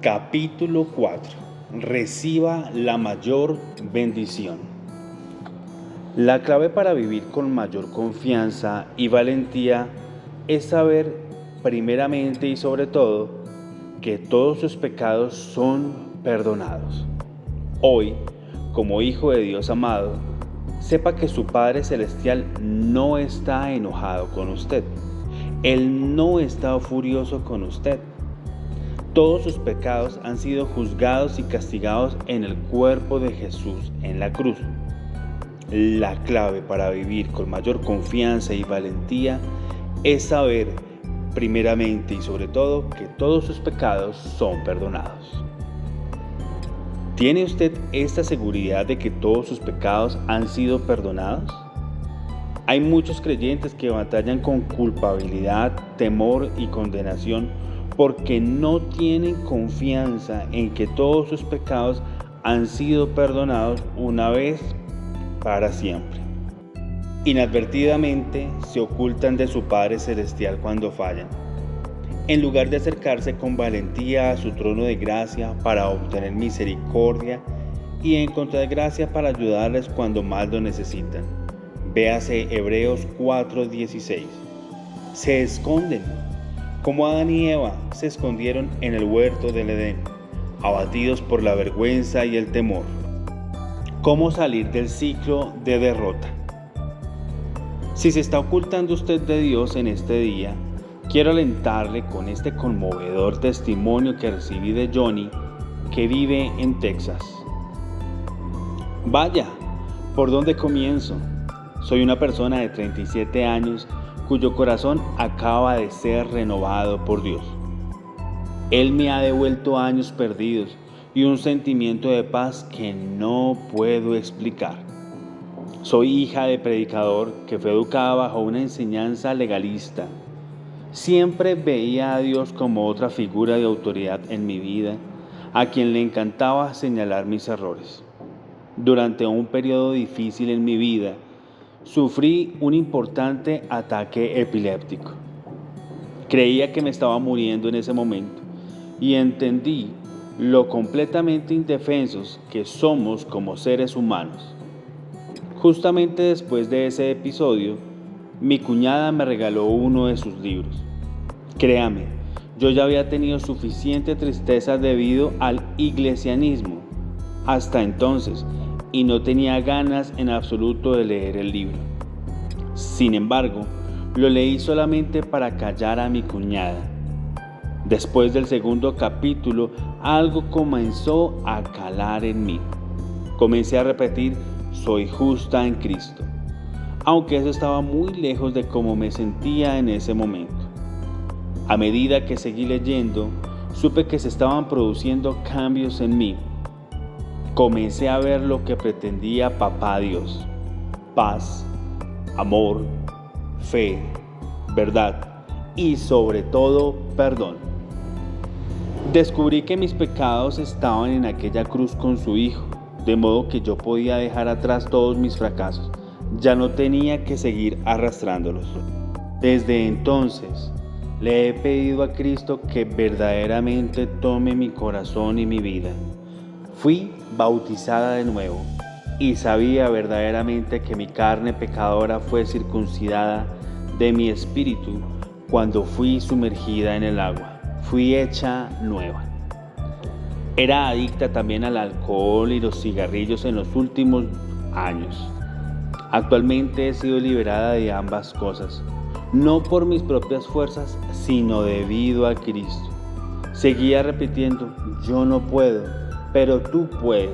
Capítulo 4. Reciba la mayor bendición. La clave para vivir con mayor confianza y valentía es saber, primeramente y sobre todo, que todos sus pecados son perdonados. Hoy, como hijo de Dios amado, sepa que su Padre Celestial no está enojado con usted. Él no está furioso con usted. Todos sus pecados han sido juzgados y castigados en el cuerpo de Jesús en la cruz. La clave para vivir con mayor confianza y valentía es saber, primeramente y sobre todo, que todos sus pecados son perdonados. ¿Tiene usted esta seguridad de que todos sus pecados han sido perdonados? Hay muchos creyentes que batallan con culpabilidad, temor y condenación porque no tienen confianza en que todos sus pecados han sido perdonados una vez para siempre. Inadvertidamente se ocultan de su Padre Celestial cuando fallan, en lugar de acercarse con valentía a su trono de gracia para obtener misericordia y encontrar gracia para ayudarles cuando más lo necesitan. Véase Hebreos 4:16. Se esconden, como Adán y Eva se escondieron en el huerto del Edén, abatidos por la vergüenza y el temor. ¿Cómo salir del ciclo de derrota? Si se está ocultando usted de Dios en este día, quiero alentarle con este conmovedor testimonio que recibí de Johnny, que vive en Texas. Vaya, ¿por dónde comienzo? Soy una persona de 37 años cuyo corazón acaba de ser renovado por Dios. Él me ha devuelto años perdidos y un sentimiento de paz que no puedo explicar. Soy hija de predicador que fue educada bajo una enseñanza legalista. Siempre veía a Dios como otra figura de autoridad en mi vida, a quien le encantaba señalar mis errores. Durante un periodo difícil en mi vida, sufrí un importante ataque epiléptico. Creía que me estaba muriendo en ese momento y entendí lo completamente indefensos que somos como seres humanos. Justamente después de ese episodio, mi cuñada me regaló uno de sus libros. Créame, yo ya había tenido suficiente tristeza debido al iglesianismo hasta entonces y no tenía ganas en absoluto de leer el libro. Sin embargo, lo leí solamente para callar a mi cuñada. Después del segundo capítulo, algo comenzó a calar en mí. Comencé a repetir, soy justa en Cristo, aunque eso estaba muy lejos de cómo me sentía en ese momento. A medida que seguí leyendo, supe que se estaban produciendo cambios en mí. Comencé a ver lo que pretendía Papá Dios: paz, amor, fe, verdad y sobre todo perdón. Descubrí que mis pecados estaban en aquella cruz con su Hijo, de modo que yo podía dejar atrás todos mis fracasos. Ya no tenía que seguir arrastrándolos. Desde entonces, le he pedido a Cristo que verdaderamente tome mi corazón y mi vida. Fui bautizada de nuevo y sabía verdaderamente que mi carne pecadora fue circuncidada de mi espíritu cuando fui sumergida en el agua. Fui hecha nueva. Era adicta también al alcohol y los cigarrillos en los últimos años. Actualmente he sido liberada de ambas cosas, no por mis propias fuerzas, sino debido a Cristo. Seguía repitiendo, yo no puedo, pero tú puedes.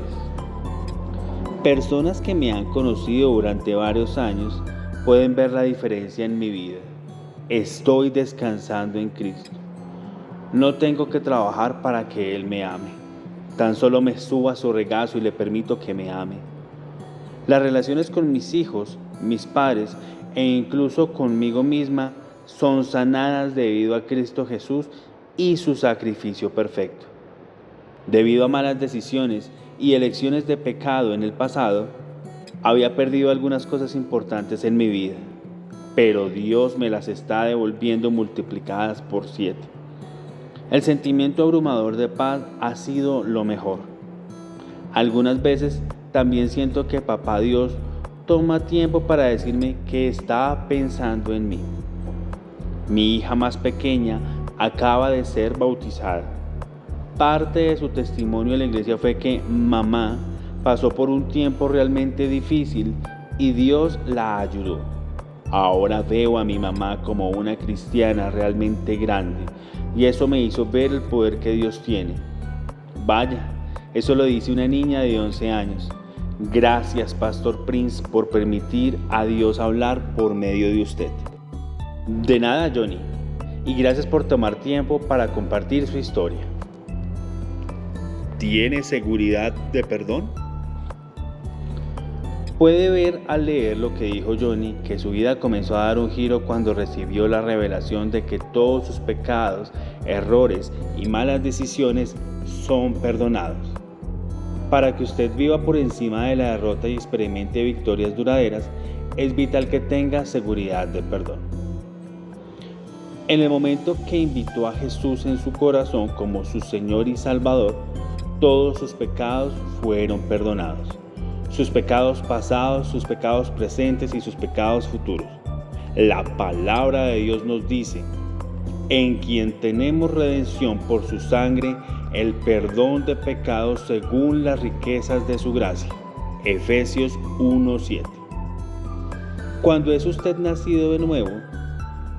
Personas que me han conocido durante varios años pueden ver la diferencia en mi vida. Estoy descansando en Cristo. No tengo que trabajar para que Él me ame. Tan solo me subo a su regazo y le permito que me ame. Las relaciones con mis hijos, mis padres e incluso conmigo misma son sanadas debido a Cristo Jesús y su sacrificio perfecto. Debido a malas decisiones y elecciones de pecado en el pasado, había perdido algunas cosas importantes en mi vida, pero Dios me las está devolviendo multiplicadas por 7. El sentimiento abrumador de paz ha sido lo mejor. Algunas veces también siento que Papá Dios toma tiempo para decirme que está pensando en mí. Mi hija más pequeña acaba de ser bautizada. Parte de su testimonio en la iglesia fue que mamá pasó por un tiempo realmente difícil y Dios la ayudó. Ahora veo a mi mamá como una cristiana realmente grande y eso me hizo ver el poder que Dios tiene. Vaya, eso lo dice una niña de 11 años. Gracias, Pastor Prince, por permitir a Dios hablar por medio de usted. De nada, Johnny, y gracias por tomar tiempo para compartir su historia. ¿Tiene seguridad de perdón? Puede ver al leer lo que dijo Johnny que su vida comenzó a dar un giro cuando recibió la revelación de que todos sus pecados, errores y malas decisiones son perdonados. Para que usted viva por encima de la derrota y experimente victorias duraderas, es vital que tenga seguridad de perdón. En el momento que invitó a Jesús en su corazón como su Señor y Salvador, todos sus pecados fueron perdonados. Sus pecados pasados, sus pecados presentes y sus pecados futuros. La palabra de Dios nos dice, en quien tenemos redención por su sangre, el perdón de pecados según las riquezas de su gracia. Efesios 1:7. Cuando es usted nacido de nuevo,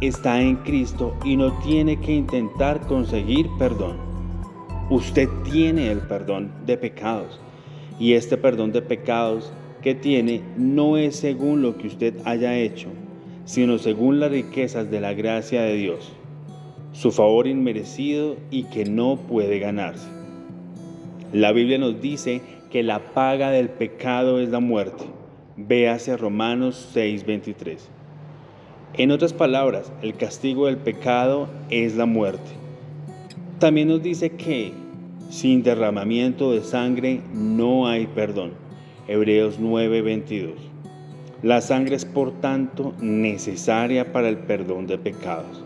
está en Cristo y no tiene que intentar conseguir perdón. Usted tiene el perdón de pecados. Y este perdón de pecados que tiene no es según lo que usted haya hecho, sino según las riquezas de la gracia de Dios, su favor inmerecido y que no puede ganarse. La Biblia nos dice que la paga del pecado es la muerte. Véase Romanos 6:23. En otras palabras, el castigo del pecado es la muerte. También nos dice que sin derramamiento de sangre no hay perdón. Hebreos 9:22. La sangre es por tanto necesaria para el perdón de pecados.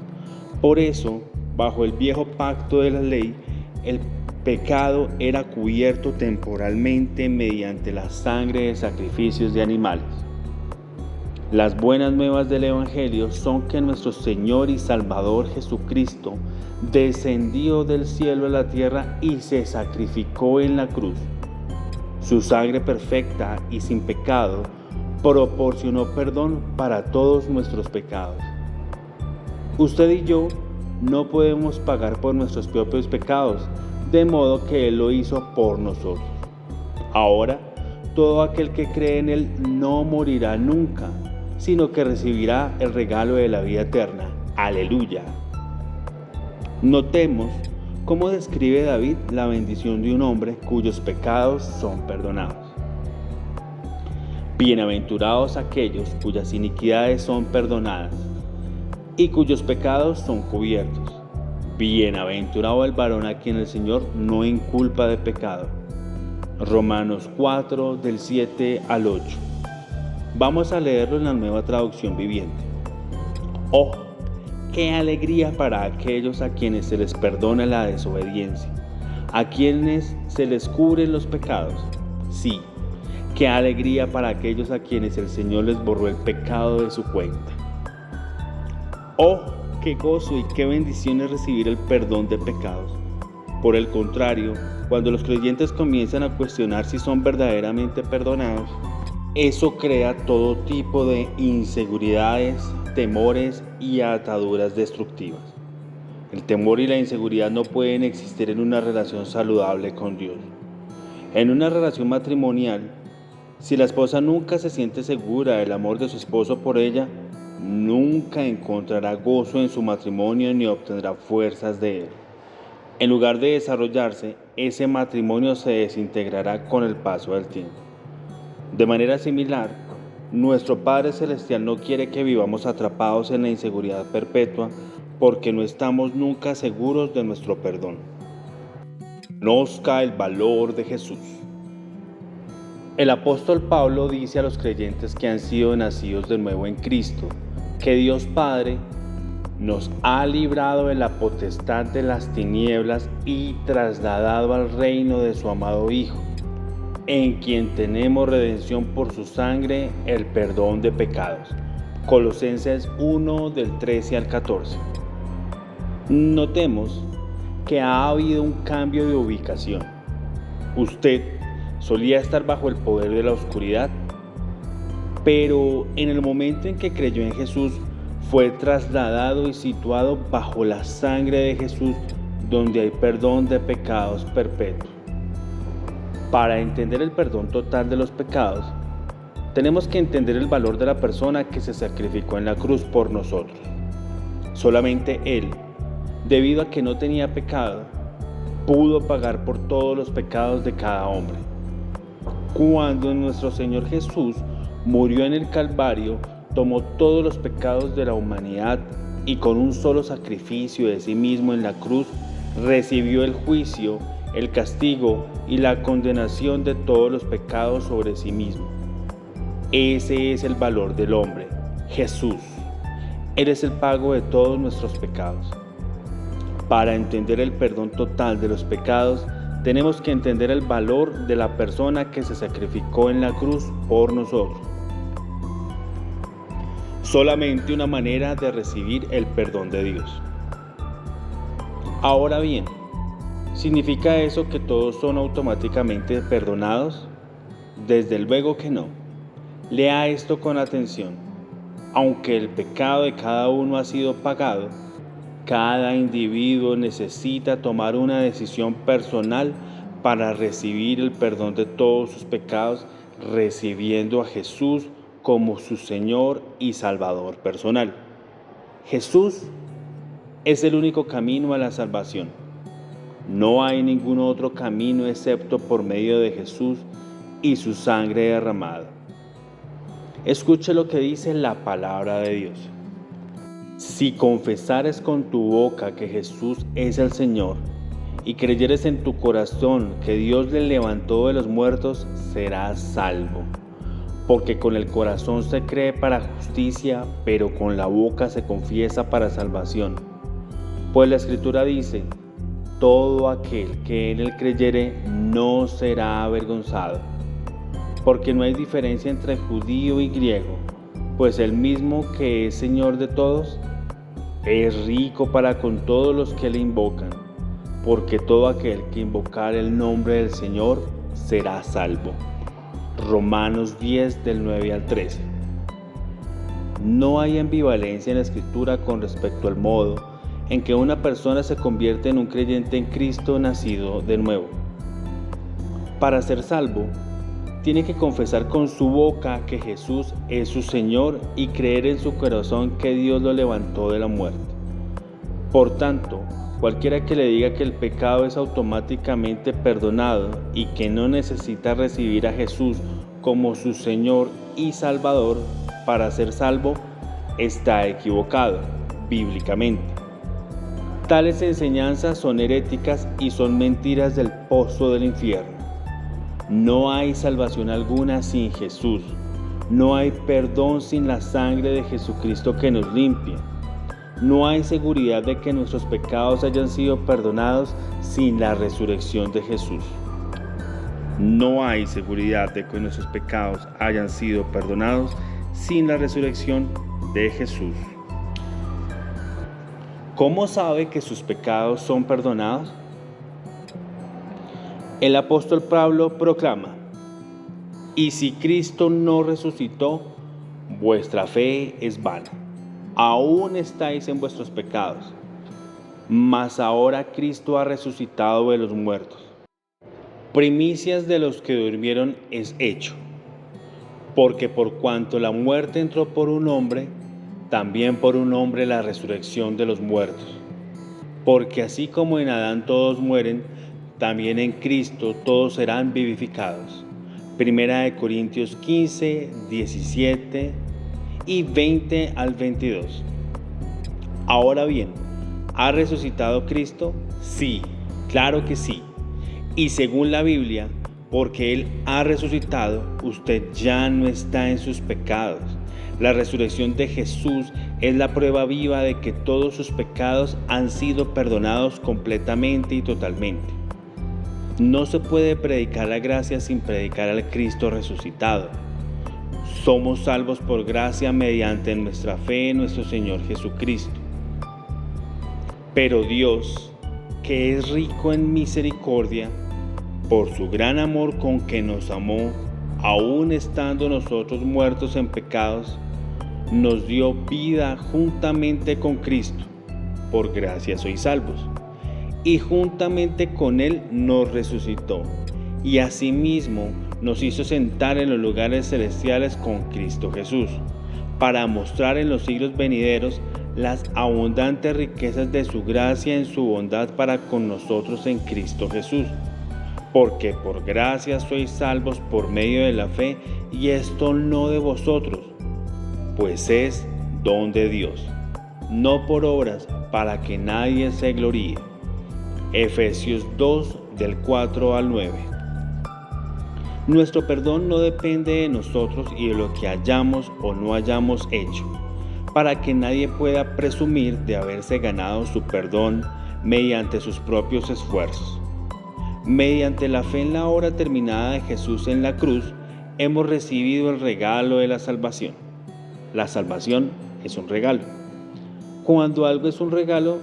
Por eso, bajo el viejo pacto de la ley, el pecado era cubierto temporalmente mediante la sangre de sacrificios de animales. Las buenas nuevas del Evangelio son que nuestro Señor y Salvador Jesucristo descendió del cielo a la tierra y se sacrificó en la cruz. Su sangre perfecta y sin pecado proporcionó perdón para todos nuestros pecados. Usted y yo no podemos pagar por nuestros propios pecados, de modo que Él lo hizo por nosotros. Ahora, todo aquel que cree en Él no morirá nunca, sino que recibirá el regalo de la vida eterna. ¡Aleluya! Notemos cómo describe David la bendición de un hombre cuyos pecados son perdonados. Bienaventurados aquellos cuyas iniquidades son perdonadas y cuyos pecados son cubiertos. Bienaventurado el varón a quien el Señor no inculpa de pecado. Romanos 4, del 7 al 8. Vamos a leerlo en la Nueva Traducción Viviente. ¡Oh, qué alegría para aquellos a quienes se les perdona la desobediencia, a quienes se les cubren los pecados! Sí, qué alegría para aquellos a quienes el Señor les borró el pecado de su cuenta. ¡Oh, qué gozo y qué bendición es recibir el perdón de pecados! Por el contrario, cuando los creyentes comienzan a cuestionar si son verdaderamente perdonados, eso crea todo tipo de inseguridades, temores y ataduras destructivas. El temor y la inseguridad no pueden existir en una relación saludable con Dios. En una relación matrimonial, si la esposa nunca se siente segura del amor de su esposo por ella, nunca encontrará gozo en su matrimonio ni obtendrá fuerzas de él. En lugar de desarrollarse, ese matrimonio se desintegrará con el paso del tiempo. De manera similar, nuestro Padre Celestial no quiere que vivamos atrapados en la inseguridad perpetua porque no estamos nunca seguros de nuestro perdón. Conozca el valor de Jesús. El apóstol Pablo dice a los creyentes que han sido nacidos de nuevo en Cristo que Dios Padre nos ha librado de la potestad de las tinieblas y trasladado al reino de su amado Hijo, en quien tenemos redención por su sangre, el perdón de pecados. Colosenses 1 del 13 al 14. Notemos que ha habido un cambio de ubicación. Usted solía estar bajo el poder de la oscuridad, pero en el momento en que creyó en Jesús, fue trasladado y situado bajo la sangre de Jesús, donde hay perdón de pecados perpetuo. Para entender el perdón total de los pecados, tenemos que entender el valor de la persona que se sacrificó en la cruz por nosotros. Solamente Él, debido a que no tenía pecado, pudo pagar por todos los pecados de cada hombre. Cuando nuestro Señor Jesús murió en el Calvario, tomó todos los pecados de la humanidad y con un solo sacrificio de sí mismo en la cruz, recibió el juicio, el castigo y la condenación de todos los pecados sobre sí mismo. Ese es el valor del hombre, Jesús. Él es el pago de todos nuestros pecados. Para entender el perdón total de los pecados, tenemos que entender el valor de la persona que se sacrificó en la cruz por nosotros. Solamente una manera de recibir el perdón de Dios. Ahora bien, ¿significa eso que todos son automáticamente perdonados? Desde luego que no. Lea esto con atención. Aunque el pecado de cada uno ha sido pagado, cada individuo necesita tomar una decisión personal para recibir el perdón de todos sus pecados, recibiendo a Jesús como su Señor y Salvador personal. Jesús es el único camino a la salvación. No hay ningún otro camino excepto por medio de Jesús y su sangre derramada. Escuche lo que dice la palabra de Dios. Si confesares con tu boca que Jesús es el Señor y creyeres en tu corazón que Dios le levantó de los muertos, serás salvo. Porque con el corazón se cree para justicia, pero con la boca se confiesa para salvación. Pues la Escritura dice: todo aquel que en él creyere no será avergonzado. Porque no hay diferencia entre judío y griego, pues el mismo que es Señor de todos, es rico para con todos los que le invocan. Porque todo aquel que invocar el nombre del Señor será salvo. Romanos 10 del 9 al 13. No hay ambivalencia en la Escritura con respecto al modo en que una persona se convierte en un creyente en Cristo nacido de nuevo. Para ser salvo, tiene que confesar con su boca que Jesús es su Señor y creer en su corazón que Dios lo levantó de la muerte. Por tanto, cualquiera que le diga que el pecado es automáticamente perdonado y que no necesita recibir a Jesús como su Señor y Salvador para ser salvo, está equivocado, bíblicamente. Tales enseñanzas son heréticas y son mentiras del pozo del infierno. No hay salvación alguna sin Jesús. No hay perdón sin la sangre de Jesucristo que nos limpia. No hay seguridad de que nuestros pecados hayan sido perdonados sin la resurrección de Jesús. No hay seguridad de que nuestros pecados hayan sido perdonados sin la resurrección de Jesús. ¿Cómo sabe que sus pecados son perdonados? El apóstol Pablo proclama: y si Cristo no resucitó, vuestra fe es vana. Aún estáis en vuestros pecados. Mas ahora Cristo ha resucitado de los muertos. Primicias de los que durmieron es hecho. Porque por cuanto la muerte entró por un hombre, también por un hombre la resurrección de los muertos. Porque así como en Adán todos mueren, también en Cristo todos serán vivificados. Primera de Corintios 15, 17 y 20 al 22. Ahora bien, ¿ha resucitado Cristo? Sí, claro que sí. Y según la Biblia, porque Él ha resucitado, usted ya no está en sus pecados. La resurrección de Jesús es la prueba viva de que todos sus pecados han sido perdonados completamente y totalmente. No se puede predicar la gracia sin predicar al Cristo resucitado. Somos salvos por gracia mediante nuestra fe en nuestro Señor Jesucristo. Pero Dios, que es rico en misericordia, por su gran amor con que nos amó, aun estando nosotros muertos en pecados, nos dio vida juntamente con Cristo. Por gracia sois salvos. Y juntamente con Él nos resucitó, y asimismo nos hizo sentar en los lugares celestiales con Cristo Jesús, para mostrar en los siglos venideros las abundantes riquezas de su gracia en su bondad para con nosotros en Cristo Jesús. Porque por gracia sois salvos por medio de la fe, y esto no de vosotros, pues es don de Dios, no por obras, para que nadie se gloríe. Efesios 2, del 4 al 9. Nuestro perdón no depende de nosotros y de lo que hayamos o no hayamos hecho, para que nadie pueda presumir de haberse ganado su perdón mediante sus propios esfuerzos. Mediante la fe en la obra terminada de Jesús en la cruz, hemos recibido el regalo de la salvación. La salvación es un regalo. Cuando algo es un regalo,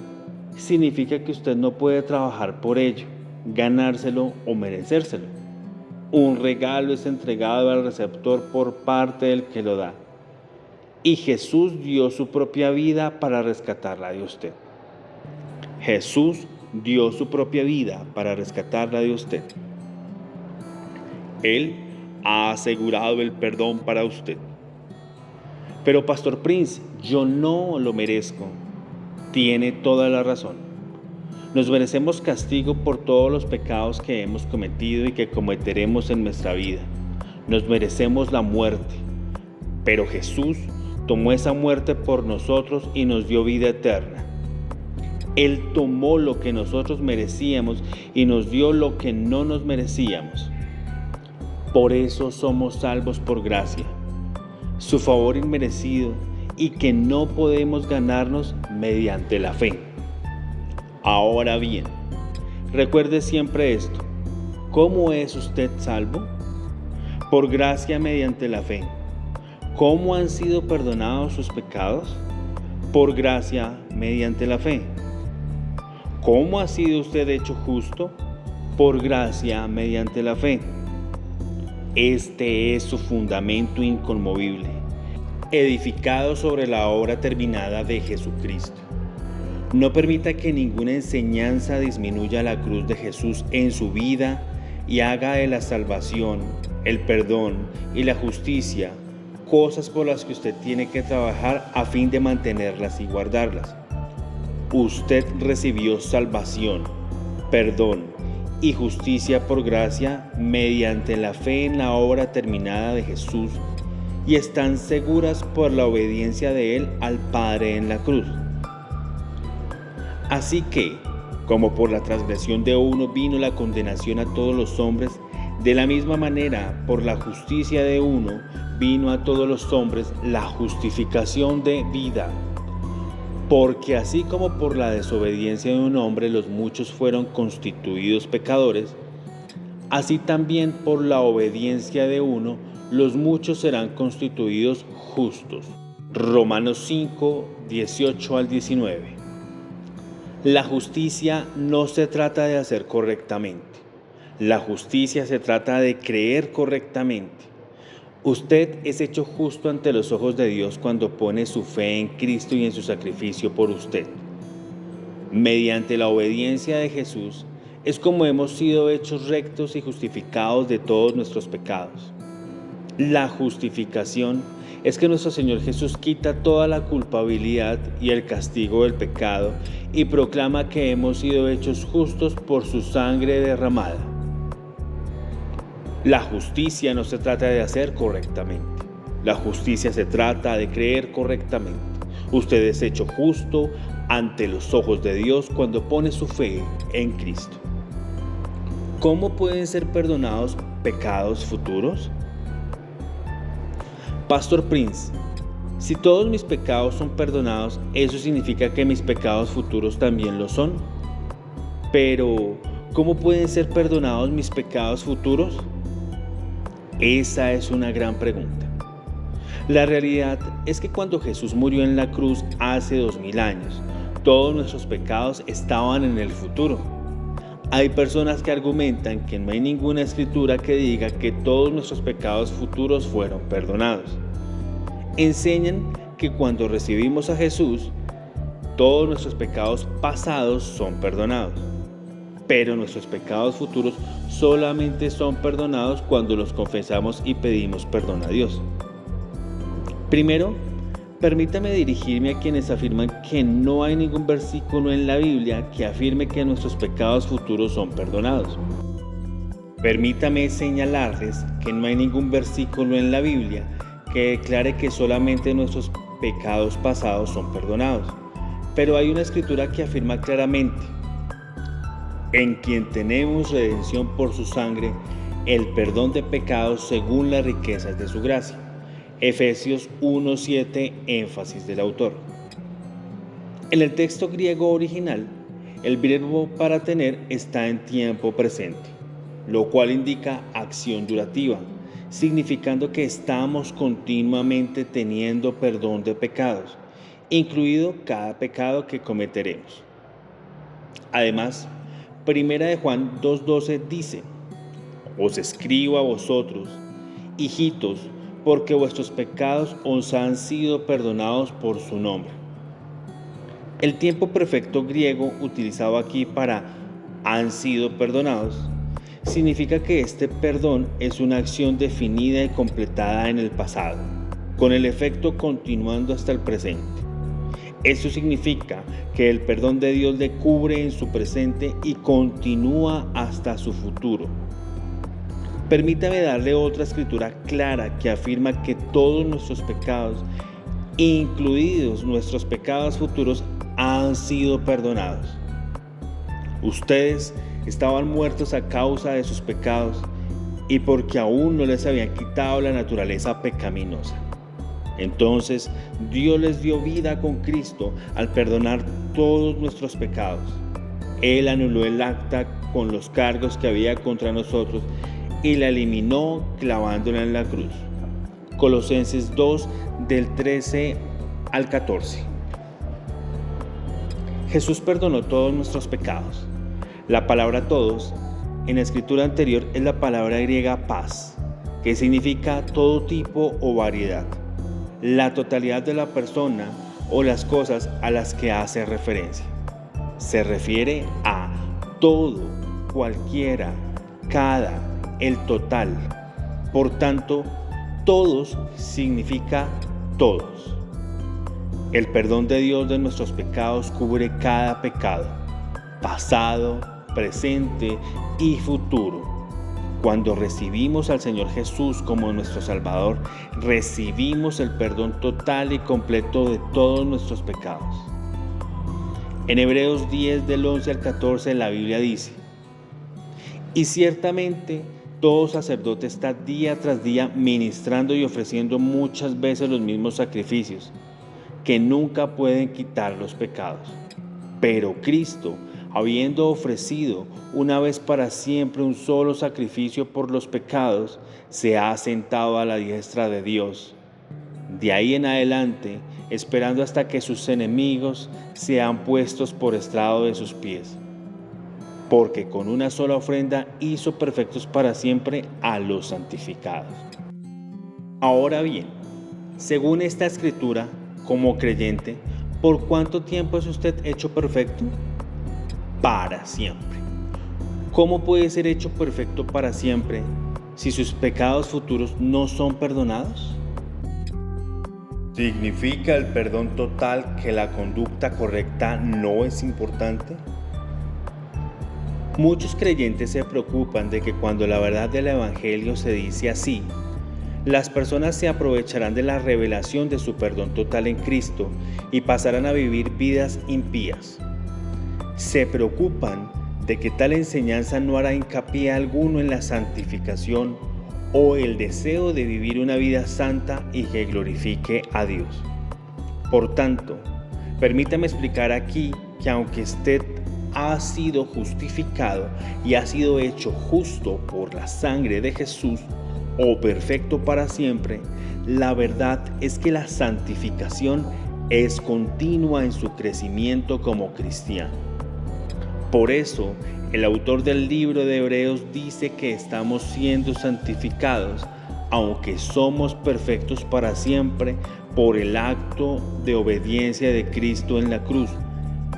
significa que usted no puede trabajar por ello, ganárselo o merecérselo. Un regalo es entregado al receptor por parte del que lo da. Y Jesús dio su propia vida para rescatarla de usted. Jesús dio su propia vida para rescatarla de usted. Él ha asegurado el perdón para usted. Pero Pastor Prince, yo no lo merezco. Tiene toda la razón. Nos merecemos castigo por todos los pecados que hemos cometido y que cometeremos en nuestra vida. Nos merecemos la muerte. Pero Jesús tomó esa muerte por nosotros y nos dio vida eterna. Él tomó lo que nosotros merecíamos y nos dio lo que no nos merecíamos. Por eso somos salvos por gracia, su favor inmerecido y que no podemos ganarnos mediante la fe. Ahora bien, recuerde siempre esto. ¿Cómo es usted salvo? Por gracia mediante la fe. ¿Cómo han sido perdonados sus pecados? Por gracia mediante la fe. ¿Cómo ha sido usted hecho justo? Por gracia mediante la fe. Este es su fundamento inconmovible, edificado sobre la obra terminada de Jesucristo. No permita que ninguna enseñanza disminuya la cruz de Jesús en su vida y haga de la salvación, el perdón y la justicia cosas por las que usted tiene que trabajar a fin de mantenerlas y guardarlas. Usted recibió salvación, perdón y justicia por gracia mediante la fe en la obra terminada de Jesús y están seguras por la obediencia de Él al Padre en la cruz. Así que, como por la transgresión de uno vino la condenación a todos los hombres, de la misma manera, por la justicia de uno vino a todos los hombres la justificación de vida. Porque así como por la desobediencia de un hombre los muchos fueron constituidos pecadores, así también por la obediencia de uno los muchos serán constituidos justos. Romanos 5, 18 al 19. La justicia no se trata de hacer correctamente. La justicia se trata de creer correctamente. Usted es hecho justo ante los ojos de Dios cuando pone su fe en Cristo y en su sacrificio por usted. Mediante la obediencia de Jesús es como hemos sido hechos rectos y justificados de todos nuestros pecados. La justificación es que nuestro Señor Jesús quita toda la culpabilidad y el castigo del pecado y proclama que hemos sido hechos justos por su sangre derramada. La justicia no se trata de hacer correctamente. La justicia se trata de creer correctamente. Usted es hecho justo ante los ojos de Dios cuando pone su fe en Cristo. ¿Cómo pueden ser perdonados pecados futuros? Pastor Prince, Si todos mis pecados son perdonados, ¿eso significa que mis pecados futuros también lo son? Pero, ¿cómo pueden ser perdonados mis pecados futuros? Esa es una gran pregunta. La realidad es que cuando Jesús murió en la cruz hace 2000 años, todos nuestros pecados estaban en el futuro. Hay personas que argumentan que no hay ninguna escritura que diga que todos nuestros pecados futuros fueron perdonados. Enseñan que cuando recibimos a Jesús, todos nuestros pecados pasados son perdonados, pero nuestros pecados futuros solamente son perdonados cuando los confesamos y pedimos perdón a Dios. Primero, permítame dirigirme a quienes afirman que no hay ningún versículo en la Biblia que afirme que nuestros pecados futuros son perdonados. Permítame señalarles que no hay ningún versículo en la Biblia que declare que solamente nuestros pecados pasados son perdonados. Pero hay una escritura que afirma claramente: en quien tenemos redención por su sangre, el perdón de pecados según las riquezas de su gracia. Efesios 1:7, énfasis del autor. En el texto griego original, el verbo para tener está en tiempo presente, lo cual indica acción durativa, significando que estamos continuamente teniendo perdón de pecados, incluido cada pecado que cometeremos. Además, 1 de Juan 2:12 dice: os escribo a vosotros, hijitos, porque vuestros pecados os han sido perdonados por su nombre. El tiempo perfecto griego utilizado aquí para han sido perdonados significa que este perdón es una acción definida y completada en el pasado, con el efecto continuando hasta el presente. Esto significa que el perdón de Dios le cubre en su presente y continúa hasta su futuro. Permítame darle otra escritura clara que afirma que todos nuestros pecados, incluidos nuestros pecados futuros, han sido perdonados. Ustedes estaban muertos a causa de sus pecados y porque aún no les habían quitado la naturaleza pecaminosa. Entonces Dios les dio vida con Cristo al perdonar todos nuestros pecados. Él anuló el acta con los cargos que había contra nosotros y la eliminó clavándola en la cruz. Colosenses 2, del 13 al 14. Jesús perdonó todos nuestros pecados. La palabra todos en la escritura anterior es la palabra griega pas, que significa todo tipo o variedad, la totalidad de la persona o las cosas a las que hace referencia. Se refiere a todo, cualquiera, cada, el total. Por tanto, todos significa todos. El perdón de Dios de nuestros pecados cubre cada pecado, pasado, presente y futuro. Cuando recibimos al Señor Jesús como nuestro Salvador, recibimos el perdón total y completo de todos nuestros pecados. En Hebreos 10, del 11 al 14, la Biblia dice: y ciertamente todo sacerdote está día tras día ministrando y ofreciendo muchas veces los mismos sacrificios, que nunca pueden quitar los pecados. Pero Cristo, habiendo ofrecido una vez para siempre un solo sacrificio por los pecados, se ha sentado a la diestra de Dios. De ahí en adelante, esperando hasta que sus enemigos sean puestos por estrado de sus pies. Porque con una sola ofrenda hizo perfectos para siempre a los santificados. Ahora bien, según esta escritura, como creyente, ¿por cuánto tiempo es usted hecho perfecto? Para siempre. ¿Cómo puede ser hecho perfecto para siempre si sus pecados futuros no son perdonados? ¿Significa el perdón total que la conducta correcta no es importante? Muchos creyentes se preocupan de que cuando la verdad del Evangelio se dice así, las personas se aprovecharán de la revelación de su perdón total en Cristo y pasarán a vivir vidas impías. Se preocupan de que tal enseñanza no hará hincapié alguno en la santificación o el deseo de vivir una vida santa y que glorifique a Dios. Por tanto, permítame explicar aquí que aunque usted ha sido justificado y ha sido hecho justo por la sangre de Jesús, o perfecto para siempre, la verdad es que la santificación es continua en su crecimiento como cristiano. Por eso, el autor del libro de Hebreos dice que estamos siendo santificados, aunque somos perfectos para siempre, por el acto de obediencia de Cristo en la cruz.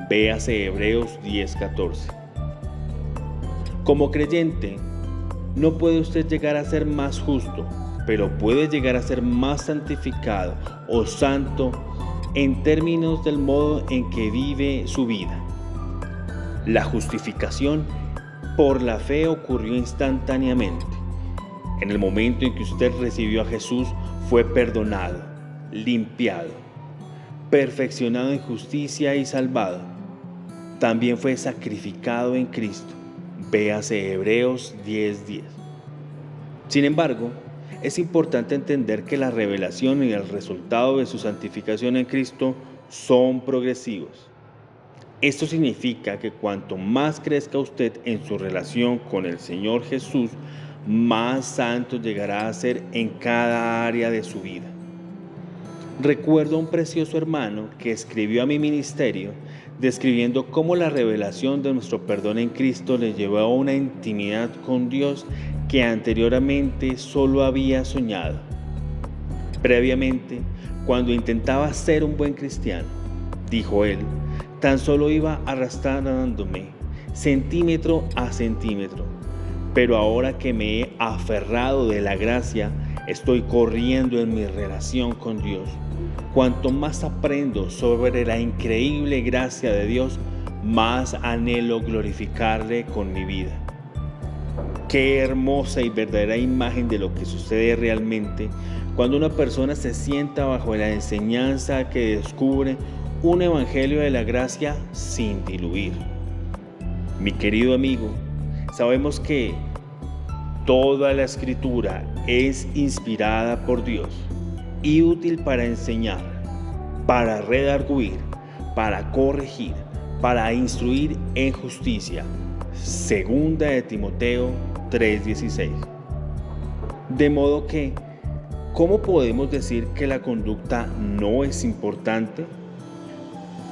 Véase Hebreos 10:14. Como creyente, no puede usted llegar a ser más justo, pero puede llegar a ser más santificado o santo en términos del modo en que vive su vida. La justificación por la fe ocurrió instantáneamente. En el momento en que usted recibió a Jesús, fue perdonado, limpiado, perfeccionado en justicia y salvado. También fue sacrificado en Cristo. Véase Hebreos 10:10. Sin embargo, es importante entender que la revelación y el resultado de su santificación en Cristo son progresivos. Esto significa que cuanto más crezca usted en su relación con el Señor Jesús, más santo llegará a ser en cada área de su vida. Recuerdo a un precioso hermano que escribió a mi ministerio describiendo cómo la revelación de nuestro perdón en Cristo le llevó a una intimidad con Dios que anteriormente solo había soñado. Previamente, cuando intentaba ser un buen cristiano, dijo él, tan solo iba arrastrándome centímetro a centímetro, pero ahora que me he aferrado de la gracia, estoy corriendo en mi relación con Dios. Cuanto más aprendo sobre la increíble gracia de Dios, más anhelo glorificarle con mi vida. Qué hermosa y verdadera imagen de lo que sucede realmente cuando una persona se sienta bajo la enseñanza que descubre un evangelio de la gracia sin diluir. Mi querido amigo, sabemos que toda la Escritura es inspirada por Dios y útil para enseñar, para redarguir, para corregir, para instruir en justicia. Segunda de Timoteo 3:16. De modo que, ¿cómo podemos decir que la conducta no es importante?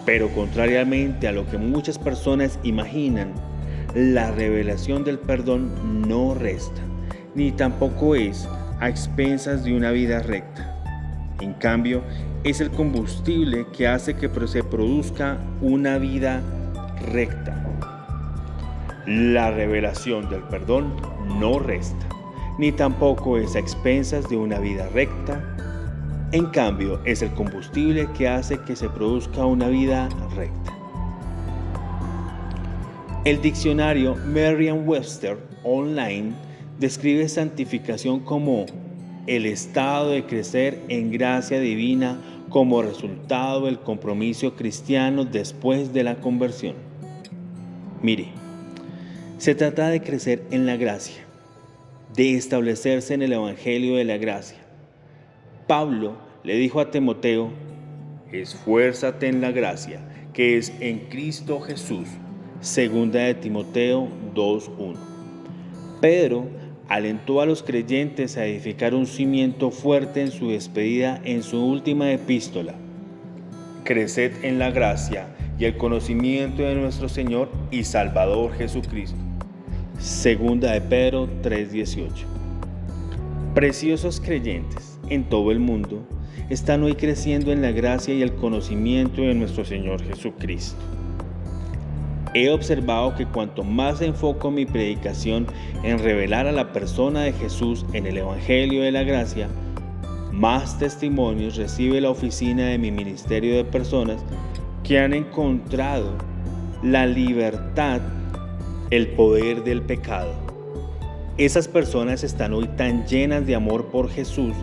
Pero contrariamente a lo que muchas personas imaginan, la revelación del perdón no resta, ni tampoco es a expensas de una vida recta. En cambio, es el combustible que hace que se produzca una vida recta. La revelación del perdón no resta, ni tampoco es a expensas de una vida recta. En cambio, es el combustible que hace que se produzca una vida recta. El diccionario Merriam-Webster Online describe santificación como el estado de crecer en gracia divina como resultado del compromiso cristiano después de la conversión. Mire, se trata de crecer en la gracia, de establecerse en el evangelio de la gracia. Pablo le dijo a Timoteo, esfuérzate en la gracia que es en Cristo Jesús. Segunda de Timoteo 2:1. Pedro alentó a los creyentes a edificar un cimiento fuerte en su despedida en su última epístola. Creced en la gracia y el conocimiento de nuestro Señor y Salvador Jesucristo. Segunda de Pedro 3:18. Preciosos creyentes en todo el mundo están hoy creciendo en la gracia y el conocimiento de nuestro Señor Jesucristo. He observado que cuanto más enfoco mi predicación en revelar a la persona de Jesús en el Evangelio de la Gracia, más testimonios recibe la oficina de mi ministerio de personas que han encontrado la libertad, el poder del pecado. Esas personas están hoy tan llenas de amor por Jesús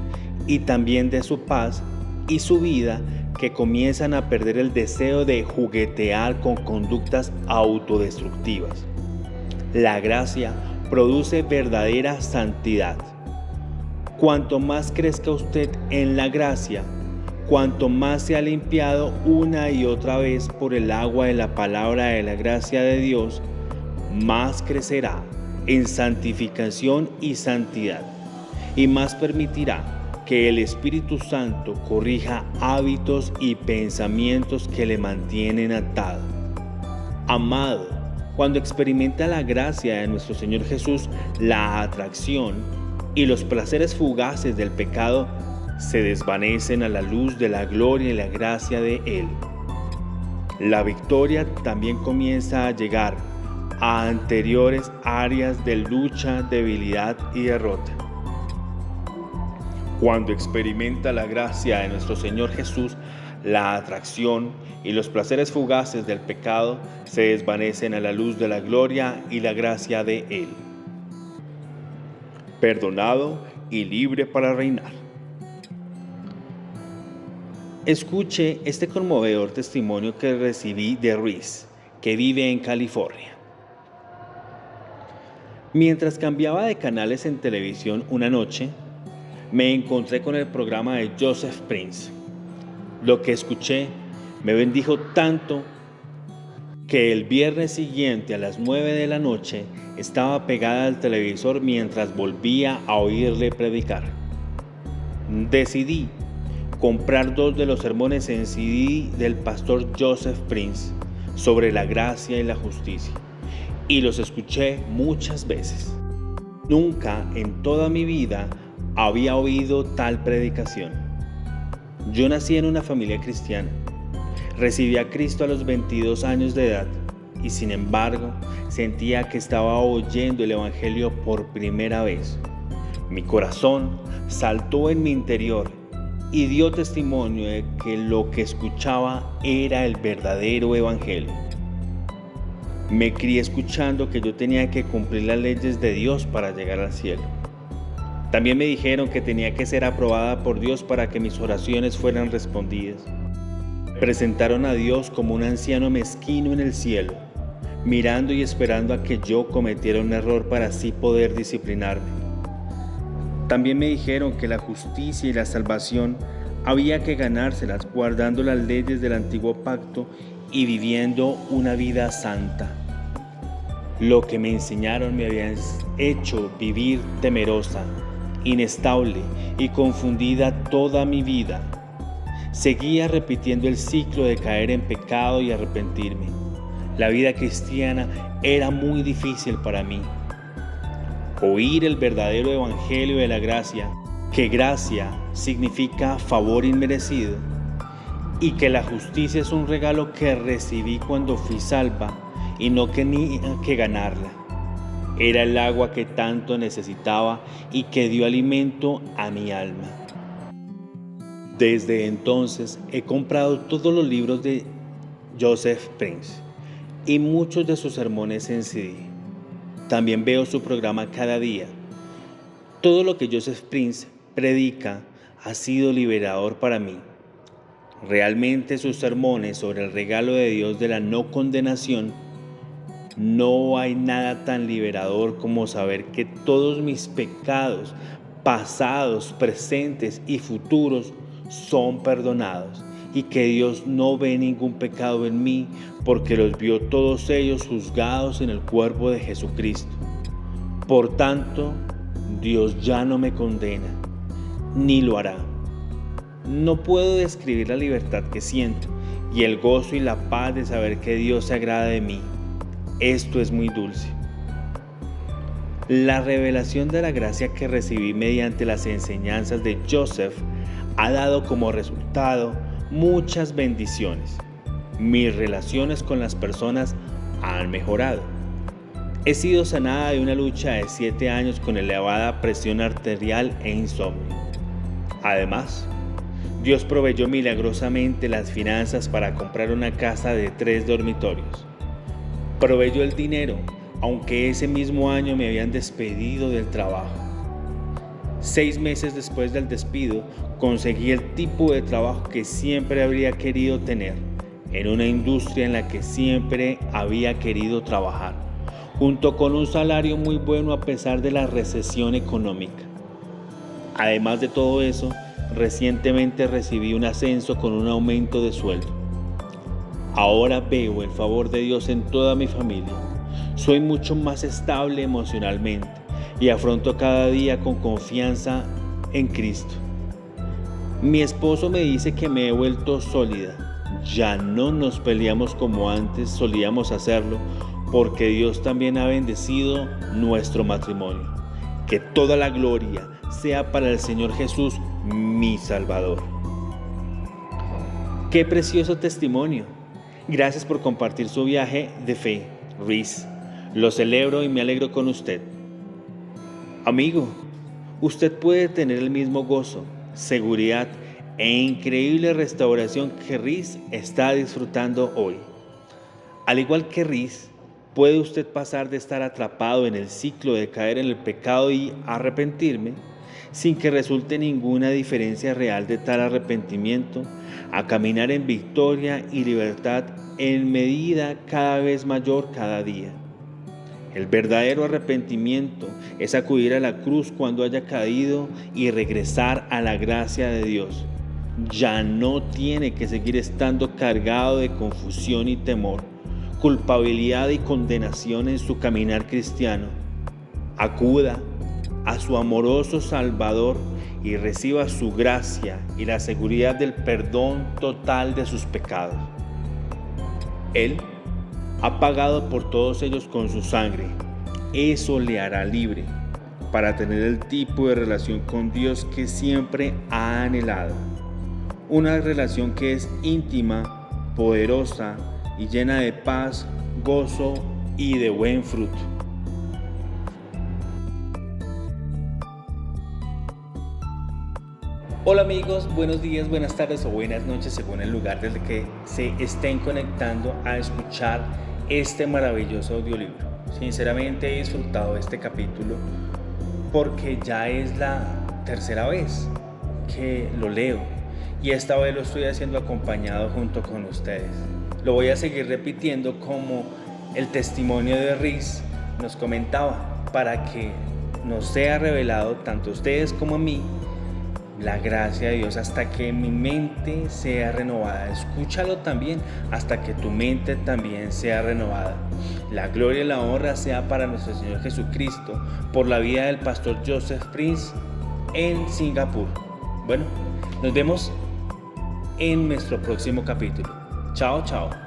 y también de su paz y su vida que comienzan a perder el deseo de juguetear con conductas autodestructivas. La gracia produce verdadera santidad. Cuanto más crezca usted en la gracia, cuanto más se ha limpiado una y otra vez por el agua de la palabra de la gracia de Dios, más crecerá en santificación y santidad, y más permitirá que el Espíritu Santo corrija hábitos y pensamientos que le mantienen atado. Amado, cuando experimenta la gracia de nuestro Señor Jesús, la atracción y los placeres fugaces del pecado se desvanecen a la luz de la gloria y la gracia de Él. La victoria también comienza a llegar a anteriores áreas de lucha, debilidad y derrota. Cuando experimenta la gracia de nuestro Señor Jesús, la atracción y los placeres fugaces del pecado se desvanecen a la luz de la gloria y la gracia de Él. Perdonado y libre para reinar. Escuche este conmovedor testimonio que recibí de Ruiz, que vive en California. Mientras cambiaba de canales en televisión una noche, me encontré con el programa de Joseph Prince. Lo que escuché me bendijo tanto que el viernes siguiente a las 9 de la noche estaba pegada al televisor mientras volvía a oírle predicar. Decidí comprar 2 de los sermones en CD del pastor Joseph Prince sobre la gracia y la justicia, y los escuché muchas veces. Nunca en toda mi vida había oído tal predicación. Yo nací en una familia cristiana. Recibí a Cristo a los 22 años de edad y sin embargo sentía que estaba oyendo el Evangelio por primera vez. Mi corazón saltó en mi interior y dio testimonio de que lo que escuchaba era el verdadero Evangelio. Me crié escuchando que yo tenía que cumplir las leyes de Dios para llegar al cielo. También me dijeron que tenía que ser aprobada por Dios para que mis oraciones fueran respondidas. Presentaron a Dios como un anciano mezquino en el cielo, mirando y esperando a que yo cometiera un error para así poder disciplinarme. También me dijeron que la justicia y la salvación había que ganárselas guardando las leyes del antiguo pacto y viviendo una vida santa. Lo que me enseñaron me había hecho vivir temerosa, inestable y confundida toda mi vida. Seguía repitiendo el ciclo de caer en pecado y arrepentirme. La vida cristiana era muy difícil para mí. Oír el verdadero evangelio de la gracia, que gracia significa favor inmerecido, y que la justicia es un regalo que recibí cuando fui salva y no tenía que ganarla. Era el agua que tanto necesitaba y que dio alimento a mi alma. Desde entonces he comprado todos los libros de Joseph Prince y muchos de sus sermones en CD. También veo su programa cada día. Todo lo que Joseph Prince predica ha sido liberador para mí. Realmente sus sermones sobre el regalo de Dios de la no condenación, no hay nada tan liberador como saber que todos mis pecados, pasados, presentes y futuros, son perdonados y que Dios no ve ningún pecado en mí porque los vio todos ellos juzgados en el cuerpo de Jesucristo. Por tanto, Dios ya no me condena, ni lo hará. No puedo describir la libertad que siento y el gozo y la paz de saber que Dios se agrada de mí. Esto es muy dulce. La revelación de la gracia que recibí mediante las enseñanzas de Joseph ha dado como resultado muchas bendiciones. Mis relaciones con las personas han mejorado. He sido sanada de una lucha de 7 años con elevada presión arterial e insomnio. Además, Dios proveyó milagrosamente las finanzas para comprar una casa de 3 dormitorios. Proveyó el dinero, aunque ese mismo año me habían despedido del trabajo. 6 meses después del despido, conseguí el tipo de trabajo que siempre habría querido tener, en una industria en la que siempre había querido trabajar, junto con un salario muy bueno a pesar de la recesión económica. Además de todo eso, recientemente recibí un ascenso con un aumento de sueldo. Ahora veo el favor de Dios en toda mi familia. Soy mucho más estable emocionalmente y afronto cada día con confianza en Cristo. Mi esposo me dice que me he vuelto sólida. Ya no nos peleamos como antes solíamos hacerlo, porque Dios también ha bendecido nuestro matrimonio. Que toda la gloria sea para el Señor Jesús, mi Salvador. ¡Qué precioso testimonio! Gracias por compartir su viaje de fe, Riz. Lo celebro y me alegro con usted. Amigo, usted puede tener el mismo gozo, seguridad e increíble restauración que Riz está disfrutando hoy. Al igual que Riz, puede usted pasar de estar atrapado en el ciclo de caer en el pecado y arrepentirme, sin que resulte ninguna diferencia real de tal arrepentimiento, a caminar en victoria y libertad en medida cada vez mayor cada día. El verdadero arrepentimiento es acudir a la cruz cuando haya caído y regresar a la gracia de Dios. Ya no tiene que seguir estando cargado de confusión y temor, culpabilidad y condenación en su caminar cristiano. Acuda a su amoroso Salvador y reciba su gracia y la seguridad del perdón total de sus pecados. Él ha pagado por todos ellos con su sangre. Eso le hará libre para tener el tipo de relación con Dios que siempre ha anhelado. Una relación que es íntima, poderosa y llena de paz, gozo y de buen fruto. Hola amigos, buenos días, buenas tardes o buenas noches según el lugar desde que se estén conectando a escuchar este maravilloso audiolibro. Sinceramente he disfrutado este capítulo porque ya es la tercera vez que lo leo y esta vez lo estoy haciendo acompañado junto con ustedes. Lo voy a seguir repitiendo como el testimonio de Riz nos comentaba, para que nos sea revelado tanto a ustedes como a mí la gracia de Dios hasta que mi mente sea renovada. Escúchalo también hasta que tu mente también sea renovada. La gloria y la honra sea para nuestro Señor Jesucristo por la vida del pastor Joseph Prince en Singapur. Bueno, nos vemos en nuestro próximo capítulo. Chao, chao.